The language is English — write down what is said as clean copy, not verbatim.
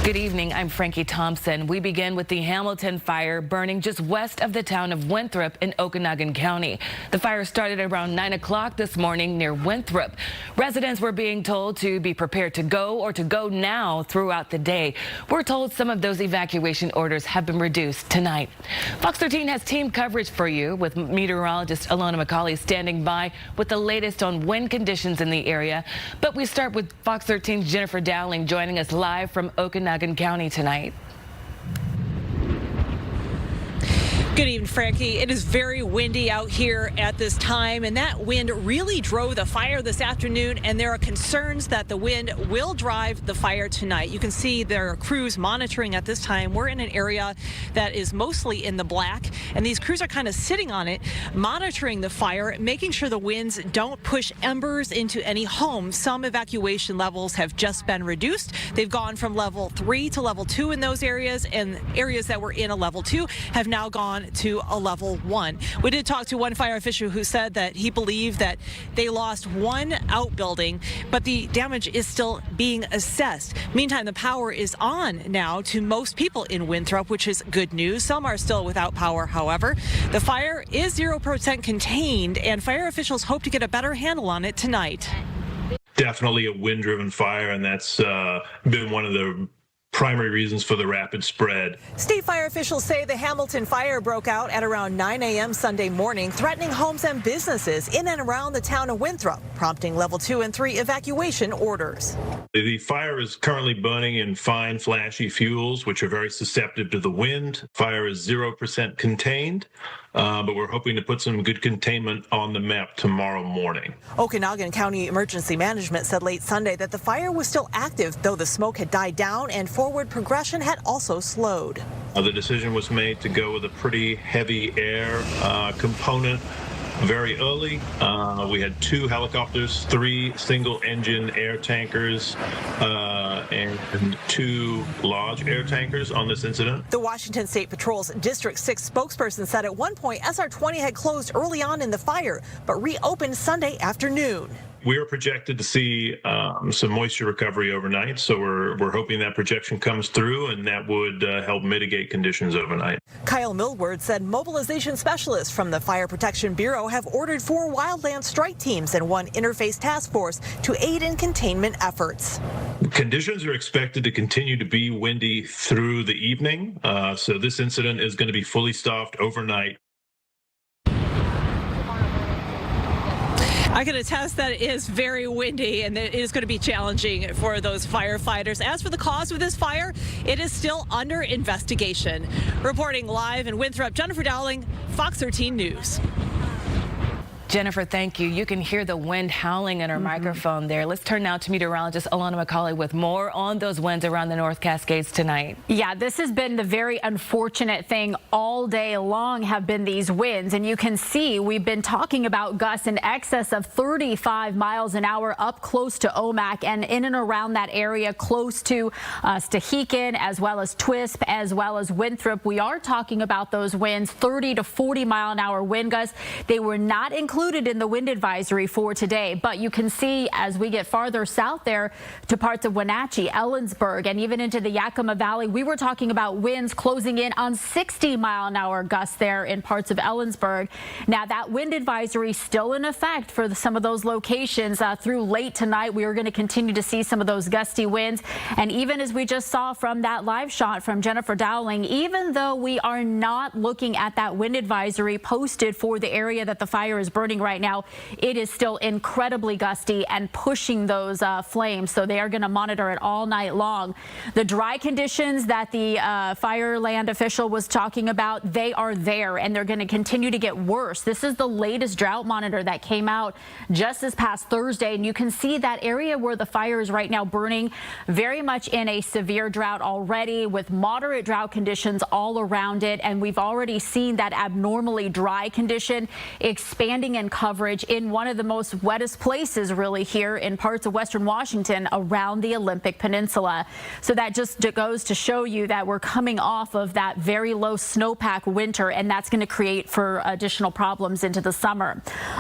Good evening. I'm Frankie Thompson. We begin with the Hamilton fire burning just west of the town of Winthrop in Okanogan County. The fire started around 9 o'clock this morning near Winthrop. Residents were being told to be prepared to go or to go now throughout the day. We're told some of those evacuation orders have been reduced tonight. Fox 13 has team coverage for you with meteorologist Alona McCauley standing by with the latest on wind conditions in the area. But we start with Fox 13's Jennifer Dowling joining us live from Okanogan County tonight. Good evening, Frankie. It is very windy out here at this time, and that wind really drove the fire this afternoon, and there are concerns that the wind will drive the fire tonight. You can see there are crews monitoring at this time. We're in an area that is mostly in the black, and these crews are kind of sitting on it, monitoring the fire, making sure the winds don't push embers into any homes. Some evacuation levels have just been reduced. They've gone from level 3 to level 2 in those areas, and areas that were in a level 2 have now gone to a level 1. We did talk to one fire official who said that he believed that they lost one outbuilding, but the damage is still being assessed. Meantime, the power is on now to most people in Winthrop, which is good news. Some are still without power, however. The fire is 0% contained, and fire officials hope to get a better handle on it tonight. Definitely a wind-driven fire, and that's been one of the primary reasons for the rapid spread. State fire officials say the Hamilton fire broke out at around 9 a.m. Sunday morning, threatening homes and businesses in and around the town of Winthrop, prompting level 2 and 3 evacuation orders. The fire is currently burning in fine, flashy fuels, which are very susceptible to the wind. Fire is 0% contained, but we're hoping to put some good containment on the map tomorrow morning. Okanogan County Emergency Management said late Sunday that the fire was still active, though the smoke had died down and forward progression had also slowed. The decision was made to go with a pretty heavy air component very early. We had 2 helicopters, 3 single-engine air tankers, and 2 large air tankers on this incident. The Washington State Patrol's District 6 spokesperson said at one point SR-20 had closed early on in the fire, but reopened Sunday afternoon. We're projected to see some moisture recovery overnight, so we're hoping that projection comes through, and that would help mitigate conditions overnight. Kyle Millward said mobilization specialists from the Fire Protection Bureau have ordered 4 wildland strike teams and 1 interface task force to aid in containment efforts. Conditions are expected to continue to be windy through the evening, so this incident is going to be fully staffed overnight. I can attest that it is very windy and it is going to be challenging for those firefighters. As for the cause of this fire, it is still under investigation. Reporting live in Winthrop, Jennifer Dowling, Fox 13 News. Jennifer, thank you. You can hear the wind howling in our microphone there. Let's turn now to meteorologist Alona McCauley with more on those winds around the North Cascades tonight. Yeah, this has been the very unfortunate thing all day long have been these winds. And you can see we've been talking about gusts in excess of 35 miles an hour up close to Omak and in and around that area close to Stehekin, as well as Twisp, as well as Winthrop. We are talking about those winds, 30 to 40 mile an hour wind gusts. They were not included in the wind advisory for today, but you can see as we get farther south there to parts of Wenatchee, Ellensburg, and even into the Yakima Valley, we were talking about winds closing in on 60 mile an hour gusts there in parts of Ellensburg. Now that wind advisory still in effect for some of those locations through late tonight. We are going to continue to see some of those gusty winds, and even as we just saw from that live shot from Jennifer Dowling, even though we are not looking at that wind advisory posted for the area that the fire is burning right now, it is still incredibly gusty and pushing those flames, so they are going to monitor it all night long. The dry conditions that the Fireland official was talking about, they are there and they're going to continue to get worse. This is the latest drought monitor that came out just this past Thursday, and you can see that area where the fire is right now burning very much in a severe drought already, with moderate drought conditions all around it, and we've already seen that abnormally dry condition expanding in coverage in one of the most wettest places really here in parts of western Washington around the Olympic Peninsula. So that just goes to show you that we're coming off of that very low snowpack winter, and that's going to create for additional problems into the summer.